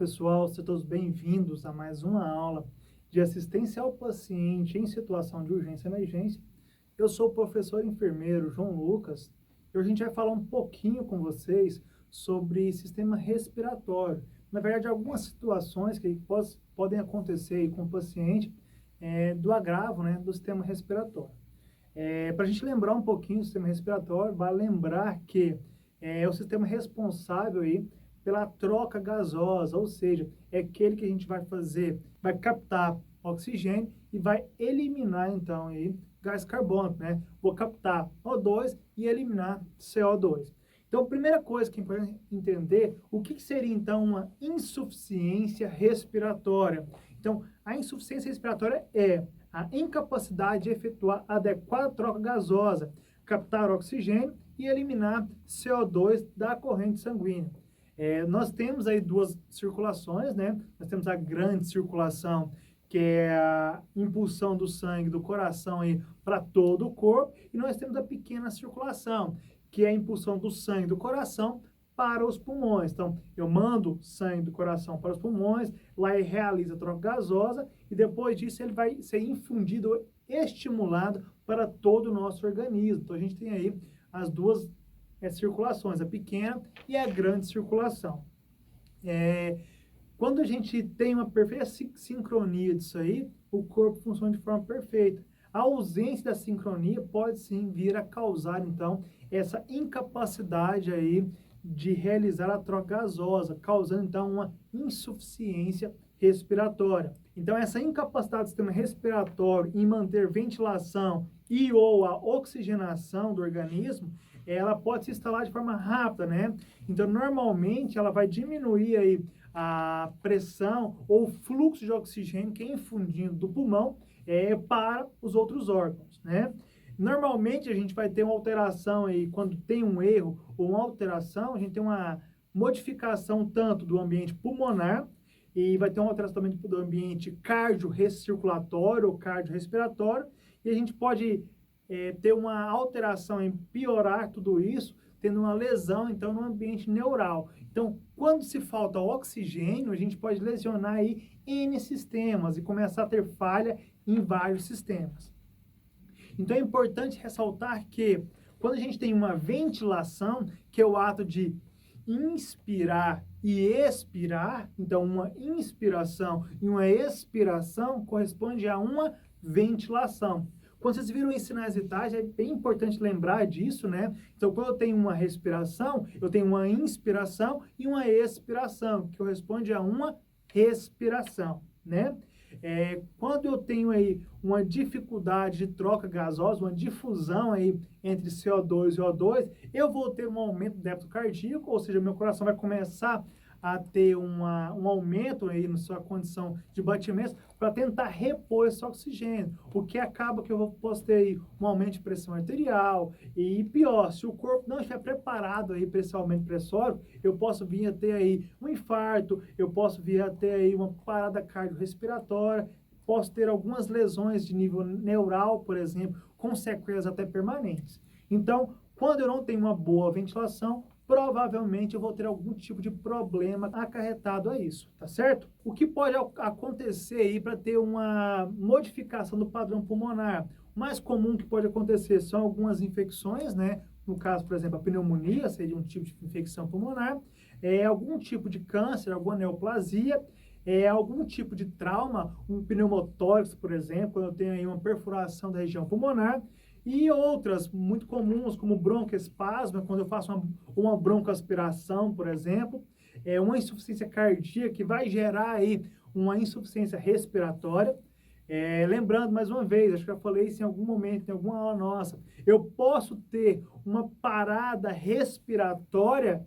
pessoal, sejam todos bem-vindos a mais uma aula de assistência ao paciente em situação de urgência e emergência. Eu sou o professor enfermeiro João Lucas e hoje a gente vai falar um pouquinho com vocês sobre sistema respiratório. Na verdade, algumas situações que podem acontecer aí com o paciente do agravo, do sistema respiratório. Para a gente lembrar um pouquinho do sistema respiratório, vale lembrar que é o sistema responsável aí pela troca gasosa, ou seja, é aquele que a gente vai fazer, vai captar oxigênio e vai eliminar, então, aí, gás carbônico, Vou captar O2 e eliminar CO2. Então, a primeira coisa que é importante entender, o que seria, então, uma insuficiência respiratória? Então, a insuficiência respiratória é a incapacidade de efetuar a adequada troca gasosa, captar oxigênio e eliminar CO2 da corrente sanguínea. Nós temos aí duas circulações, Nós temos a grande circulação, que é a impulsão do sangue do coração para todo o corpo, e nós temos a pequena circulação, que é a impulsão do sangue do coração para os pulmões. Então, eu mando sangue do coração para os pulmões, lá ele realiza a troca gasosa, e depois disso ele vai ser infundido, estimulado para todo o nosso organismo. Então, a gente tem aí as duas circulações, a pequena e a grande circulação. Quando a gente tem uma perfeita sincronia disso aí, o corpo funciona de forma perfeita. A ausência da sincronia pode sim vir a causar, então, essa incapacidade aí de realizar a troca gasosa, causando, então, uma insuficiência respiratória. Então, essa incapacidade do sistema respiratório em manter ventilação e ou a oxigenação do organismo, ela pode se instalar de forma rápida, Então, normalmente, ela vai diminuir aí a pressão ou fluxo de oxigênio que é infundido do pulmão para os outros órgãos, Normalmente, a gente vai ter uma alteração aí, quando tem um erro ou uma alteração, a gente tem uma modificação tanto do ambiente pulmonar e vai ter uma alteração também do ambiente cardiorrecirculatório ou cardiorrespiratório, e a gente pode ter uma alteração em piorar tudo isso, tendo uma lesão, então, no ambiente neural. Então, quando se falta oxigênio, a gente pode lesionar aí N sistemas e começar a ter falha em vários sistemas. Então, é importante ressaltar que quando a gente tem uma ventilação, que é o ato de inspirar e expirar, então uma inspiração e uma expiração corresponde a uma ventilação. Quando vocês viram em sinais vitais, é bem importante lembrar disso, Então, quando eu tenho uma respiração, eu tenho uma inspiração e uma expiração, que corresponde a uma respiração, Quando eu tenho aí uma dificuldade de troca gasosa, uma difusão aí entre CO2 e O2, eu vou ter um aumento do débito cardíaco, ou seja, meu coração vai começar a ter um aumento aí na sua condição de batimentos para tentar repor esse oxigênio, o que acaba que eu posso ter aí um aumento de pressão arterial e pior, se o corpo não estiver preparado aí para esse aumento pressórico, eu posso vir a ter aí um infarto, eu posso vir a ter aí uma parada cardiorrespiratória, posso ter algumas lesões de nível neural, por exemplo, com sequelas até permanentes. Então, quando eu não tenho uma boa ventilação, provavelmente eu vou ter algum tipo de problema acarretado a isso, tá certo? O que pode acontecer aí para ter uma modificação do padrão pulmonar? O mais comum que pode acontecer são algumas infecções, No caso, por exemplo, a pneumonia seria um tipo de infecção pulmonar, algum tipo de câncer, alguma neoplasia, algum tipo de trauma, um pneumotórax, por exemplo, quando eu tenho aí uma perfuração da região pulmonar, e outras muito comuns, como broncoespasmo, quando eu faço uma broncoaspiração, por exemplo, uma insuficiência cardíaca que vai gerar aí uma insuficiência respiratória. Lembrando, mais uma vez, acho que já falei isso em algum momento, em alguma aula nossa, eu posso ter uma parada respiratória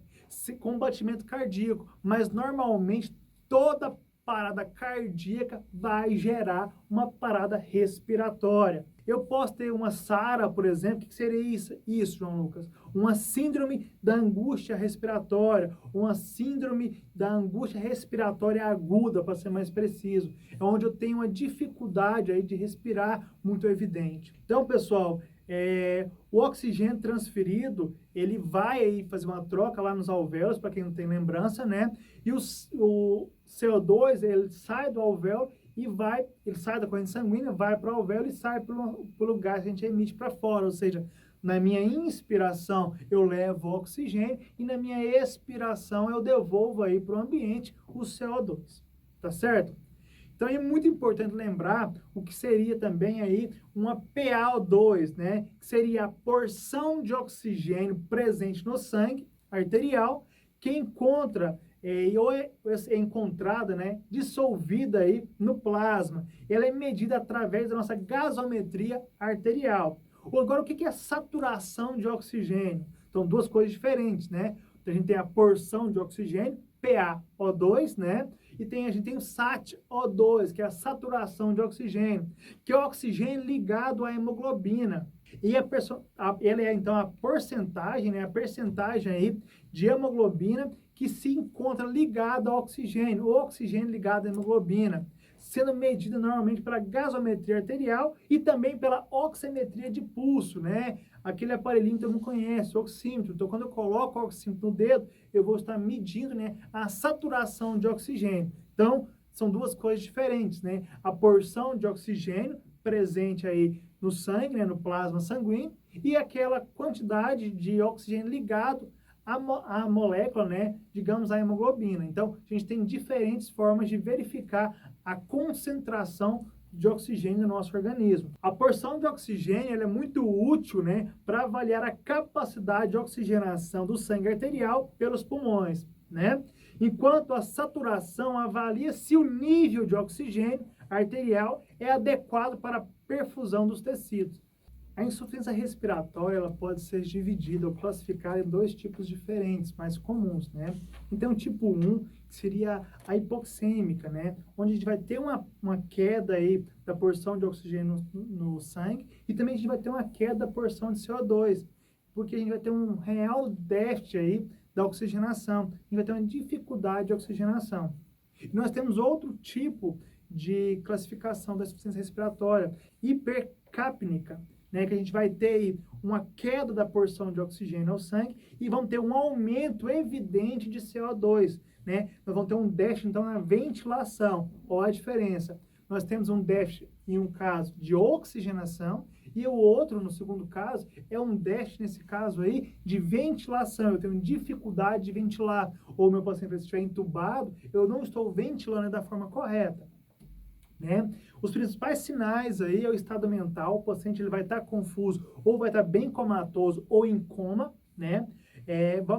com batimento cardíaco, mas normalmente toda parada cardíaca vai gerar uma parada respiratória. Eu posso ter uma SARA, por exemplo, o que seria isso, João Lucas? Uma síndrome da angústia respiratória, uma síndrome da angústia respiratória aguda, para ser mais preciso, é onde eu tenho uma dificuldade aí de respirar muito evidente. Então, pessoal, o oxigênio transferido, ele vai aí fazer uma troca lá nos alvéolos, para quem não tem lembrança, E o CO2, ele sai do alvéolo e vai, ele sai da corrente sanguínea, vai para o alvéolo e sai pelo gás que a gente emite para fora, ou seja, na minha inspiração eu levo oxigênio e na minha expiração eu devolvo aí para o ambiente o CO2, tá certo? Então é muito importante lembrar o que seria também aí uma PaO2, né? Que seria a porção de oxigênio presente no sangue arterial que encontra ou é encontrada, né, dissolvida aí no plasma. Ela é medida através da nossa gasometria arterial. Agora, o que é saturação de oxigênio? Então, duas coisas diferentes, né? A gente tem a porção de oxigênio, PaO2, né? E a gente tem o SAT-O2, que é a saturação de oxigênio, que é o oxigênio ligado à hemoglobina. E ela é, então, a porcentagem, né? A percentagem aí de hemoglobina que se encontra ligada ao oxigênio, o oxigênio ligado à hemoglobina, sendo medida normalmente pela gasometria arterial e também pela oximetria de pulso, né? Aquele aparelhinho que todo mundo conhece, o oxímetro. Então, quando eu coloco o oxímetro no dedo, eu vou estar medindo, né, a saturação de oxigênio. Então, são duas coisas diferentes, né? A porção de oxigênio presente aí no sangue, né, no plasma sanguíneo, e aquela quantidade de oxigênio ligado a molécula, né, digamos, a hemoglobina. Então, a gente tem diferentes formas de verificar a concentração de oxigênio no nosso organismo. A porção de oxigênio ela é muito útil, né, para avaliar a capacidade de oxigenação do sangue arterial pelos pulmões, né? Enquanto a saturação avalia se o nível de oxigênio arterial é adequado para a perfusão dos tecidos. A insuficiência respiratória ela pode ser dividida ou classificada em dois tipos diferentes, mais comuns, né? Então, o tipo 1, que seria a hipoxêmica, né? Onde a gente vai ter uma queda aí da porção de oxigênio no sangue e também a gente vai ter uma queda da porção de CO2, porque a gente vai ter um real déficit aí da oxigenação, a gente vai ter uma dificuldade de oxigenação. E nós temos outro tipo de classificação da insuficiência respiratória, hipercapnica, né, que a gente vai ter uma queda da porção de oxigênio ao sangue e vamos ter um aumento evidente de CO2, né? Nós vamos ter um déficit, então, na ventilação. Olha a diferença. Nós temos um déficit, em um caso, de oxigenação e o outro, no segundo caso, é um déficit, nesse caso aí, de ventilação. Eu tenho dificuldade de ventilar. Ou meu paciente estiver entubado, eu não estou ventilando da forma correta, né? Os principais sinais aí é o estado mental, o paciente ele vai estar confuso, ou vai estar bem comatoso, ou em coma, né?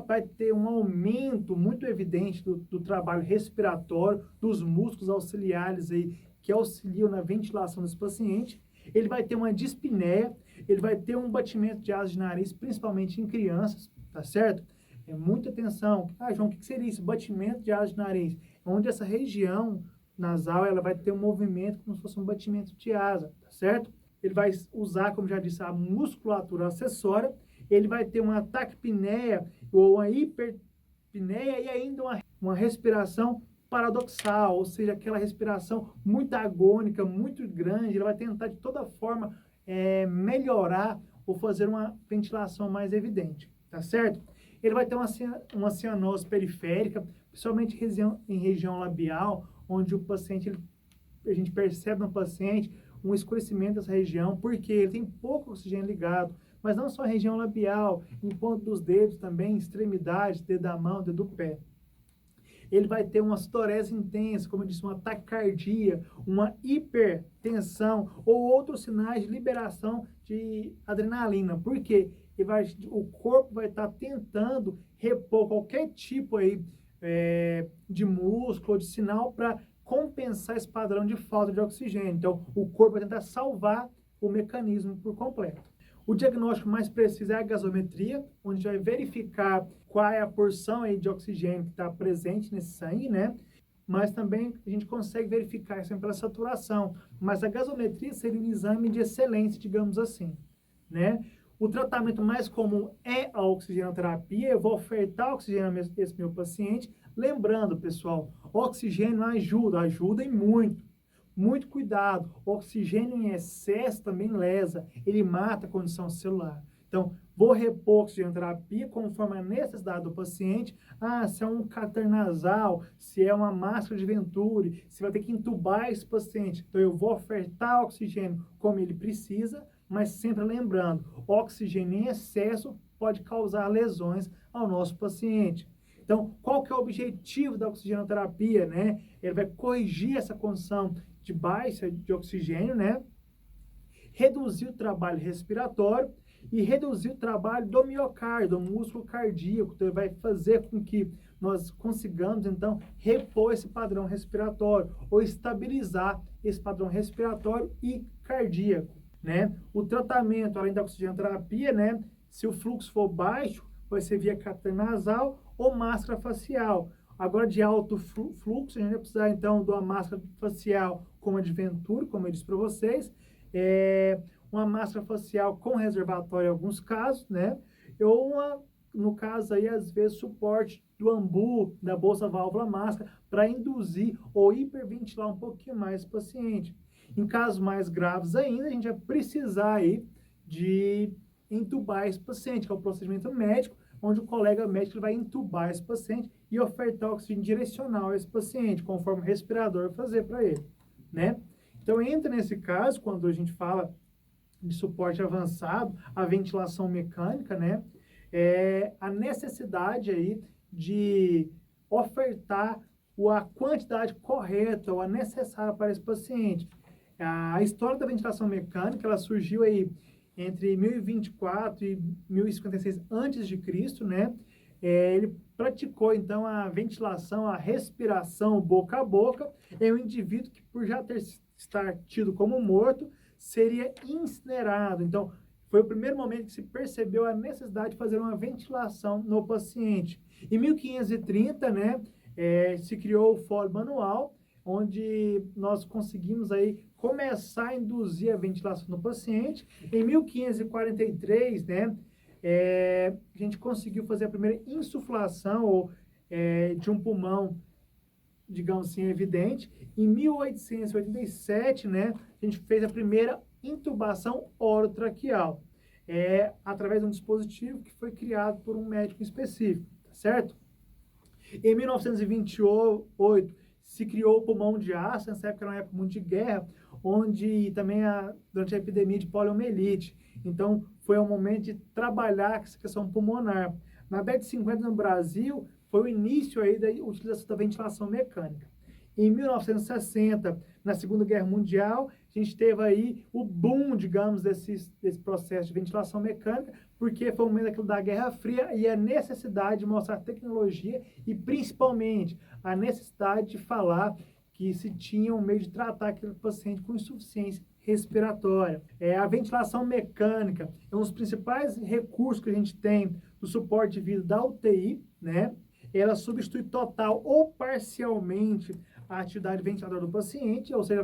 Vai ter um aumento muito evidente do trabalho respiratório, dos músculos auxiliares aí, que auxiliam na ventilação desse paciente. Ele vai ter uma dispneia, ele vai ter um batimento de asa de nariz, principalmente em crianças, tá certo? Muita atenção. João, o que seria isso? Batimento de asa de nariz. Onde essa região nasal, ela vai ter um movimento como se fosse um batimento de asa, tá certo? Ele vai usar, como já disse, a musculatura acessória, ele vai ter uma taquipneia ou uma hiperpneia e ainda uma respiração paradoxal, ou seja, aquela respiração muito agônica, muito grande, ele vai tentar de toda forma melhorar ou fazer uma ventilação mais evidente, tá certo? Ele vai ter uma cianose periférica, principalmente em região labial, onde o paciente, a gente percebe no paciente um escurecimento dessa região, porque ele tem pouco oxigênio ligado, mas não só a região labial, em ponta dos dedos também, extremidades, dedo da mão, dedo do pé. Ele vai ter uma sudorese intensa, como eu disse, uma taquicardia, uma hipertensão ou outros sinais de liberação de adrenalina. Por quê? O corpo vai estar tentando repor qualquer tipo aí, de músculo ou de sinal para compensar esse padrão de falta de oxigênio. Então, o corpo vai tentar salvar o mecanismo por completo. O diagnóstico mais preciso é a gasometria, onde vai verificar qual é a porção aí de oxigênio que está presente nesse sangue, né? Mas também a gente consegue verificar isso pela saturação. Mas a gasometria seria um exame de excelência, digamos assim, né? O tratamento mais comum é a oxigenoterapia. Eu vou ofertar oxigênio a esse meu paciente. Lembrando, pessoal, oxigênio ajuda e muito. Muito cuidado. Oxigênio em excesso também lesa. Ele mata a condição celular. Então, vou repor oxigenoterapia conforme a necessidade do paciente. Se é um catéter nasal, se é uma máscara de Venturi, se vai ter que entubar esse paciente. Então, eu vou ofertar oxigênio como ele precisa, mas sempre lembrando, oxigênio em excesso pode causar lesões ao nosso paciente. Então, qual que é o objetivo da oxigenoterapia, né? Ele vai corrigir essa condição de baixa de oxigênio, né? Reduzir o trabalho respiratório e reduzir o trabalho do miocárdio, do músculo cardíaco. Então, ele vai fazer com que nós consigamos, então, repor esse padrão respiratório ou estabilizar esse padrão respiratório e cardíaco, né? O tratamento, além da oxigenoterapia, né? Se o fluxo for baixo, vai ser via catéter nasal ou máscara facial. Agora, de alto fluxo, a gente vai precisar, então, de uma máscara facial como a de Venturi, como eu disse para vocês, uma máscara facial com reservatório em alguns casos, né? Ou no caso aí, às vezes, suporte do ambu, da bolsa válvula máscara, para induzir ou hiperventilar um pouquinho mais o paciente. Em casos mais graves ainda, a gente vai precisar aí de entubar esse paciente, que é o procedimento médico, onde o colega médico vai entubar esse paciente e ofertar oxigênio direcional a esse paciente, conforme o respirador fazer para ele, né? Então, entra nesse caso, quando a gente fala de suporte avançado, a ventilação mecânica, né? A necessidade aí de ofertar a quantidade correta ou a necessária para esse paciente. A história da ventilação mecânica, ela surgiu aí entre 1024 e 1056 a.C., né? Ele praticou, então, a ventilação, a respiração boca a boca em um indivíduo que, por já estar tido como morto, seria incinerado. Então, foi o primeiro momento que se percebeu a necessidade de fazer uma ventilação no paciente. Em 1530, né, se criou o foro manual, onde nós conseguimos aí começar a induzir a ventilação no paciente. Em 1543, né, a gente conseguiu fazer a primeira insuflação de um pulmão, digamos assim, evidente. Em 1887, né, a gente fez a primeira intubação orotraqueal, através de um dispositivo que foi criado por um médico específico, tá certo? Em 1928, se criou o pulmão de aço. Nessa época era uma época muito de guerra, onde também durante a epidemia de poliomielite. Então, foi um momento de trabalhar essa questão pulmonar. Na década de 50, no Brasil, foi o início aí da utilização da ventilação mecânica. Em 1960, na Segunda Guerra Mundial, a gente teve aí o boom, digamos, desse processo de ventilação mecânica, porque foi o momento daquilo da Guerra Fria e a necessidade de mostrar tecnologia e, principalmente, a necessidade de falar que se tinha um meio de tratar aquele paciente com insuficiência respiratória. A ventilação mecânica é um dos principais recursos que a gente tem do suporte de vida da UTI, né? Ela substitui total ou parcialmente a atividade ventiladora do paciente, ou seja,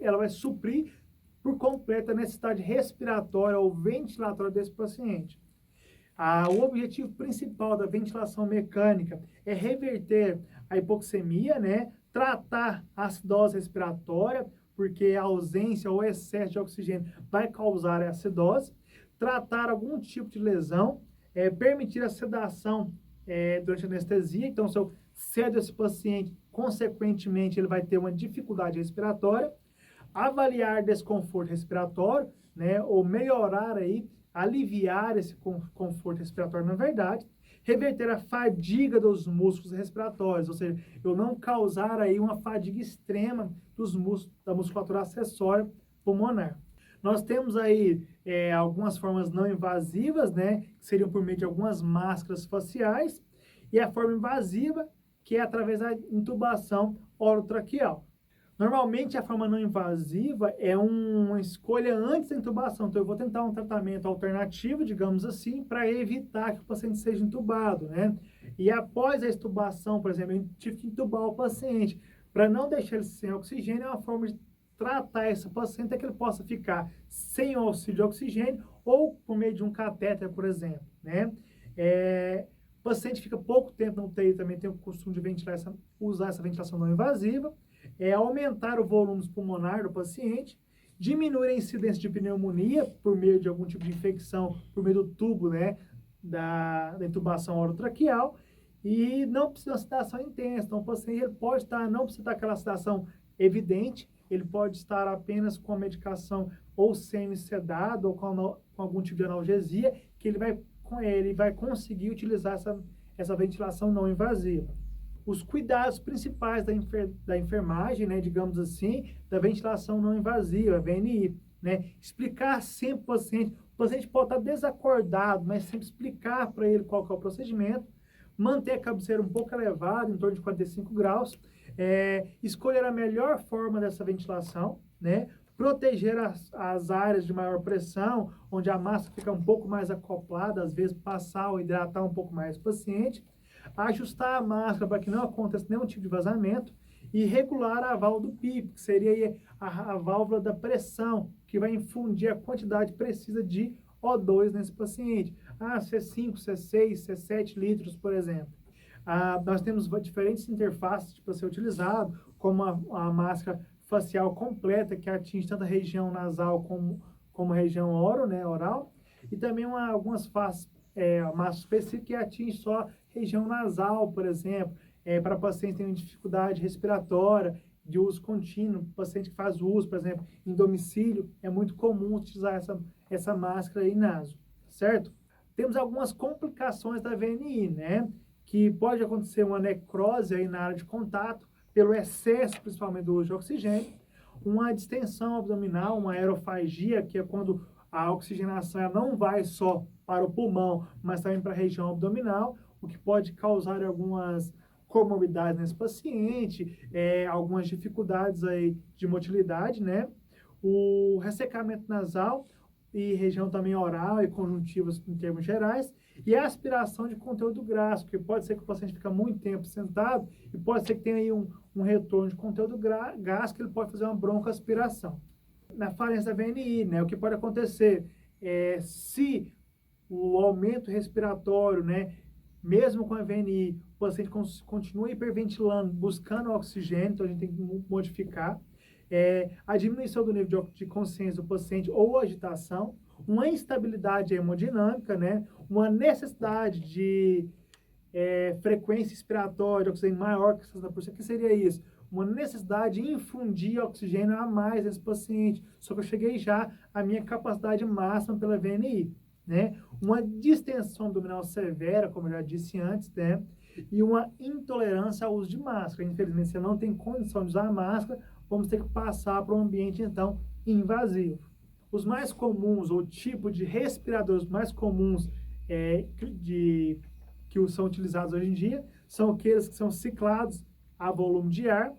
ela vai suprir por completo a necessidade respiratória ou ventilatória desse paciente. O objetivo principal da ventilação mecânica é reverter a hipoxemia, né? Tratar a acidose respiratória, porque a ausência ou excesso de oxigênio vai causar a acidose, tratar algum tipo de lesão, permitir a sedação durante a anestesia. Então, se eu cedo esse paciente, consequentemente, ele vai ter uma dificuldade respiratória, avaliar desconforto respiratório, né, ou melhorar aí, aliviar esse conforto respiratório, na verdade, reverter a fadiga dos músculos respiratórios, ou seja, eu não causar aí uma fadiga extrema dos músculos, da musculatura acessória pulmonar. Nós temos aí algumas formas não invasivas, né, que seriam por meio de algumas máscaras faciais, e a forma invasiva, que é através da intubação orotraqueal. Normalmente, a forma não invasiva é uma escolha antes da intubação. Então, eu vou tentar um tratamento alternativo, digamos assim, para evitar que o paciente seja intubado, né? E após a intubação, por exemplo, eu tive que intubar o paciente. Para não deixar ele sem oxigênio, é uma forma de tratar esse paciente até que ele possa ficar sem o auxílio de oxigênio ou por meio de um catéter, por exemplo, né? O paciente fica pouco tempo na UTI, também tem o costume de usar essa ventilação não invasiva, aumentar o volume pulmonar do paciente diminuir a incidência de pneumonia por meio de algum tipo de infecção, por meio do tubo, né, da intubação orotraqueal, e não precisa de uma sedação intensa. Então, o paciente ele pode estar, não precisa estar aquela sedação evidente, ele pode estar apenas com a medicação ou semi-sedado ou com algum tipo de analgesia, que ele vai conseguir utilizar essa ventilação não invasiva. Os cuidados principais da enfermagem, né, digamos assim, da ventilação não invasiva, VNI, né, explicar sempre o paciente pode estar desacordado, mas sempre explicar para ele qual que é o procedimento, manter a cabeceira um pouco elevada, em torno de 45 graus, escolher a melhor forma dessa ventilação, né, proteger as áreas de maior pressão, onde a massa fica um pouco mais acoplada, às vezes passar ou hidratar um pouco mais o paciente, ajustar a máscara para que não aconteça nenhum tipo de vazamento e regular a válvula do PIP, que seria a válvula da pressão, que vai infundir a quantidade precisa de O2 nesse paciente. C5, C6, C7 litros, por exemplo. Nós temos diferentes interfaces para ser utilizado, como a máscara facial completa, que atinge tanto a região nasal como a região oral, e também algumas faces, máscara específica que atinge só região nasal, por exemplo, para pacientes que têm dificuldade respiratória, de uso contínuo, paciente que faz uso, por exemplo, em domicílio, é muito comum utilizar essa máscara aí naso, certo? Temos algumas complicações da VNI, né? Que pode acontecer uma necrose aí na área de contato, pelo excesso, principalmente, do uso de oxigênio, uma distensão abdominal, uma aerofagia, que é quando a oxigenação ela não vai só para o pulmão, mas também para a região abdominal, o que pode causar algumas comorbidades nesse paciente, algumas dificuldades aí de motilidade, né? O ressecamento nasal e região também oral e conjuntivas em termos gerais, e a aspiração de conteúdo graxo, que pode ser que o paciente fique muito tempo sentado e pode ser que tenha aí um retorno de conteúdo gasto, que ele pode fazer uma broncoaspiração. Na falência da VNI, né, o que pode acontecer se o aumento respiratório, né, mesmo com a VNI, o paciente continua hiperventilando, buscando oxigênio, então a gente tem que modificar. A diminuição do nível de consciência do paciente ou agitação, uma instabilidade hemodinâmica, né, uma necessidade de frequência expiratória de oxigênio maior que 60%, que seria isso? Uma necessidade de infundir oxigênio a mais nesse paciente, só que eu cheguei já à minha capacidade máxima pela VNI, né? Uma distensão abdominal severa, como eu já disse antes, né? E uma intolerância ao uso de máscara. Infelizmente, você não tem condição de usar a máscara, vamos ter que passar para um ambiente, então, invasivo. Os mais comuns, ou tipo de respiradores mais comuns que são utilizados hoje em dia, são aqueles que são ciclados a volume de ar,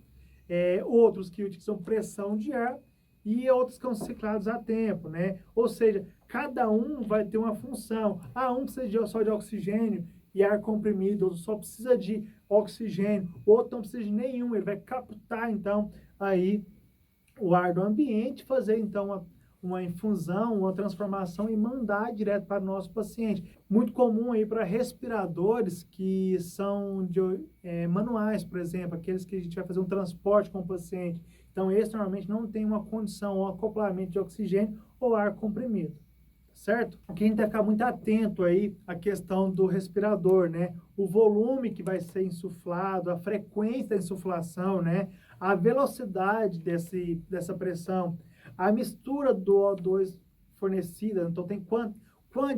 outros que utilizam pressão de ar, e outros que são ciclados a tempo, né? Ou seja, cada um vai ter uma função. Um precisa só de oxigênio e ar comprimido, outro só precisa de oxigênio, outro não precisa de nenhum, ele vai captar, então, aí o ar do ambiente, fazer, então, uma infusão, uma transformação e mandar direto para o nosso paciente. Muito comum aí para respiradores que são manuais, por exemplo, aqueles que a gente vai fazer um transporte com o paciente. Então, esse normalmente não tem uma condição ou acoplamento de oxigênio ou ar comprimido, certo? Aqui a gente tem que ficar muito atento aí à questão do respirador, né? O volume que vai ser insuflado, a frequência da insuflação, né? A velocidade dessa pressão, a mistura do O2 fornecida, então tem quanto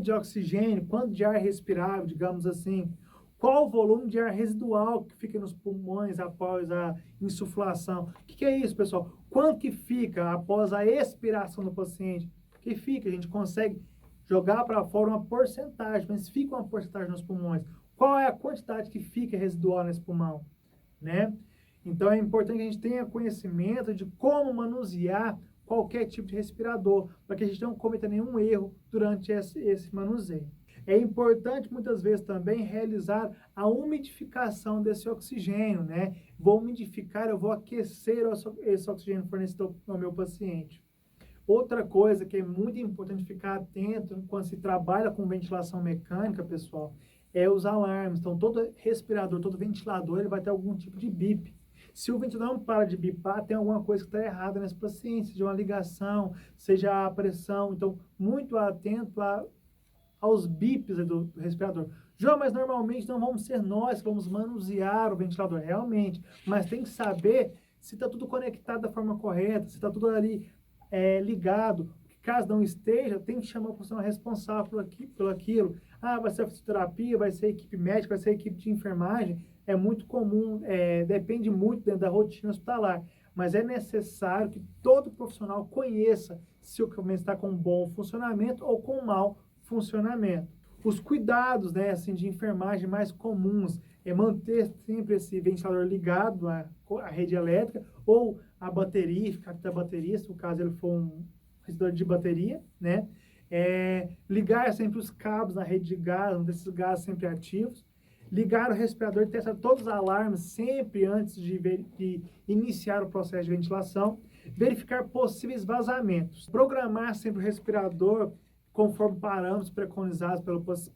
de oxigênio, quanto de ar respirável, digamos assim, qual o volume de ar residual que fica nos pulmões após a insuflação. O que é isso, pessoal? Quanto que fica após a expiração do paciente? Que fica, a gente consegue jogar para fora uma porcentagem, mas fica uma porcentagem nos pulmões. Qual é a quantidade que fica residual nesse pulmão, né? Então é importante que a gente tenha conhecimento de como manusear qualquer tipo de respirador, para que a gente não cometa nenhum erro durante esse manuseio. É importante, muitas vezes, também realizar a umidificação desse oxigênio, né? Vou umidificar, eu vou aquecer esse oxigênio fornecido ao meu paciente. Outra coisa que é muito importante ficar atento quando se trabalha com ventilação mecânica, pessoal, é os alarmes. Então, todo respirador, todo ventilador, ele vai ter algum tipo de bip. Se o ventilador não para de bipar, tem alguma coisa que está errada nesse paciente, seja uma ligação, seja a pressão. Então, muito atento aos bips do respirador. João, mas normalmente não vamos ser nós que vamos manusear o ventilador, realmente, mas tem que saber se está tudo conectado da forma correta, se está tudo ali ligado. Caso não esteja, tem que chamar o profissional responsável por aquilo. Ah, vai ser a fisioterapia, vai ser a equipe médica, vai ser a equipe de enfermagem. É muito comum, depende muito dentro da rotina hospitalar, mas é necessário que todo profissional conheça se o equipamento está com bom funcionamento ou com mau funcionamento. Os cuidados, né, assim, de enfermagem mais comuns é manter sempre esse ventilador ligado à rede elétrica ou à bateria, ficar da bateria, se o caso ele for um ventilador de bateria, né? Ligar sempre os cabos na rede de gás, um desses gases sempre ativos. Ligar o respirador, testar todos os alarmes sempre antes de iniciar o processo de ventilação. Verificar possíveis vazamentos. Programar sempre o respirador conforme parâmetros preconizados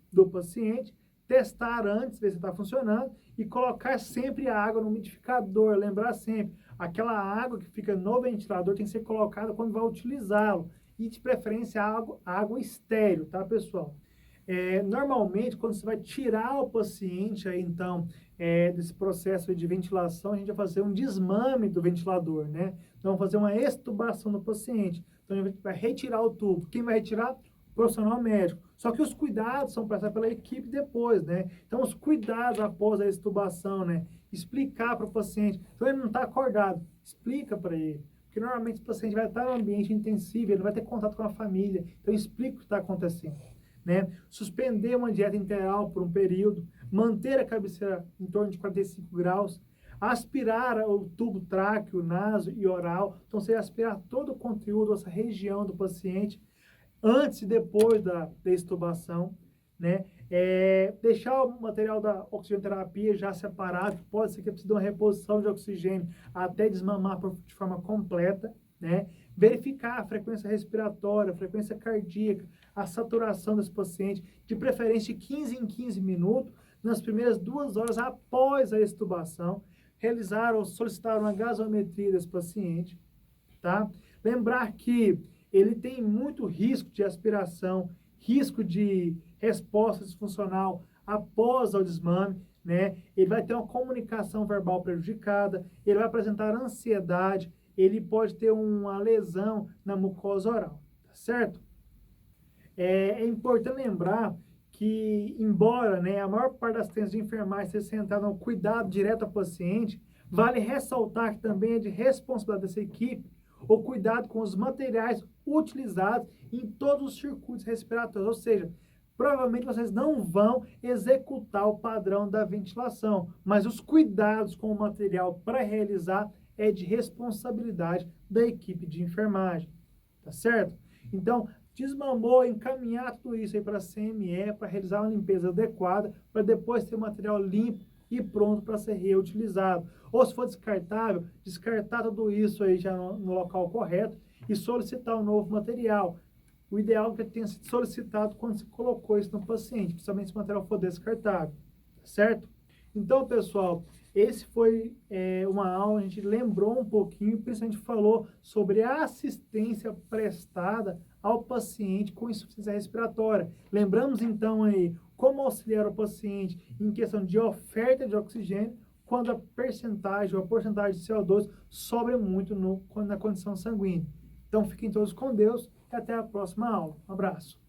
do paciente, testar antes, ver se está funcionando e colocar sempre a água no umidificador. Lembrar sempre, aquela água que fica no ventilador tem que ser colocada quando vai utilizá-lo e de preferência água estéril, tá, pessoal? Normalmente, quando você vai tirar o paciente aí, então, desse processo de ventilação, a gente vai fazer um desmame do ventilador, né? Então, vamos fazer uma extubação do paciente. Então, a gente vai retirar o tubo. Quem vai retirar? Profissional médico. Só que os cuidados são prestados pela equipe depois, né? Então, os cuidados após a extubação, né? Explicar para o paciente. Então, ele não está acordado. Explica para ele. Porque, normalmente, o paciente vai estar no ambiente intensivo, ele não vai ter contato com a família. Então, explica o que está acontecendo, né? Suspender uma dieta integral por um período. Manter a cabeceira em torno de 45 graus. Aspirar o tubo tráqueo, naso e oral. Então, você aspirar todo o conteúdo, essa região do paciente, antes e depois da extubação, né? Deixar o material da oxigenoterapia já separado, pode ser que precise de uma reposição de oxigênio até desmamar de forma completa, né? Verificar a frequência respiratória, a frequência cardíaca, a saturação desse paciente, de preferência de 15 em 15 minutos, nas primeiras 2 horas após a extubação, realizar ou solicitar uma gasometria desse paciente, tá? Lembrar que ele tem muito risco de aspiração, risco de resposta disfuncional após o desmame, né? Ele vai ter uma comunicação verbal prejudicada, ele vai apresentar ansiedade, ele pode ter uma lesão na mucosa oral, tá certo? É importante lembrar que, embora, né, a maior parte das assistências de enfermagem seja centrada no cuidado direto ao paciente, vale ressaltar que também é de responsabilidade dessa equipe o cuidado com os materiais utilizados em todos os circuitos respiratórios, ou seja, provavelmente vocês não vão executar o padrão da ventilação, mas os cuidados com o material para realizar é de responsabilidade da equipe de enfermagem, tá certo? Então, desmamou, encaminhar tudo isso aí para a CME, para realizar uma limpeza adequada, para depois ter o material limpo e pronto para ser reutilizado. Ou se for descartável, descartar tudo isso aí já no local correto e solicitar um novo material. O ideal é que tenha sido solicitado quando se colocou isso no paciente, principalmente se o material for descartável, certo? Então, pessoal, esse foi uma aula, a gente lembrou um pouquinho, principalmente falou sobre a assistência prestada ao paciente com insuficiência respiratória. Lembramos então aí como auxiliar o paciente em questão de oferta de oxigênio quando a percentagem ou a porcentagem de CO2 sobra muito na condição sanguínea. Então, fiquem todos com Deus e até a próxima aula. Um abraço.